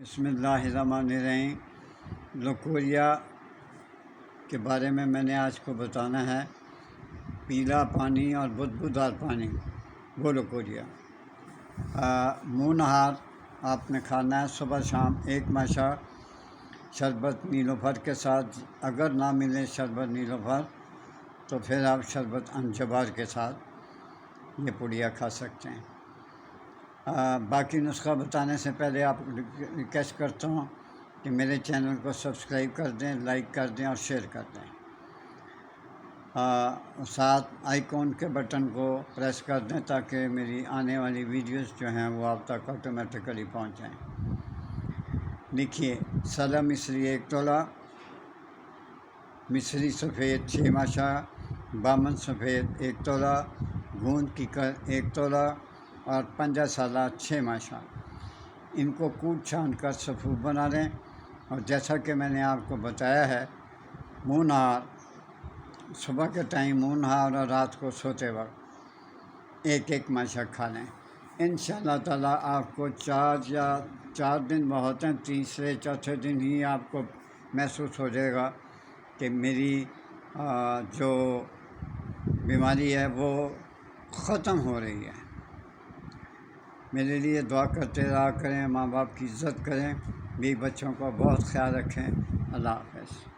بسم اللہ الرحمن الرحیم۔ لوکوریا کے بارے میں نے آج کو بتانا ہے۔ پیلا پانی اور بدبودار پانی، وہ لوکوریا۔ منہ نہار آپ نے کھانا ہے صبح شام، ایک ماشا شربت نیلوفر کے ساتھ۔ اگر نہ ملے شربت نیلوفر تو پھر آپ شربت انجبار کے ساتھ یہ پوڑیا کھا سکتے ہیں۔ باقی نسخہ بتانے سے پہلے آپ ریکویسٹ کرتا ہوں کہ میرے چینل کو سبسکرائب کر دیں، لائک کر دیں اور شیئر کر دیں۔ ساتھ آئیکن کے بٹن کو پریس کر دیں تاکہ میری آنے والی ویڈیوز جو ہیں وہ آپ تک آٹومیٹیکلی پہنچ جائیں۔ لکھیے: سلا مصری 1 تولہ، مصری سفید 6 ماشا، بامن سفید 1 تولہ، گوند کیکر 1 تولہ اور پنجہ سالہ 6 ماشا۔ ان کو کوٹ چھان کر سفوف بنا لیں، اور جیسا کہ میں نے آپ کو بتایا ہے، منہ نہار صبح کے ٹائم منہ نہار اور رات کو سوتے وقت ایک ماشا کھا لیں۔ انشاءاللہ تعالیٰ آپ کو 4 دن بہت ہیں، تیسرے چوتھے دن ہی آپ کو محسوس ہو جائے گا کہ میری جو بیماری ہے وہ ختم ہو رہی ہے۔ میرے لیے دعا کرتے رہا کریں، ماں باپ کی عزت کریں، بیوی بچوں کا بہت خیال رکھیں۔ اللہ حافظ۔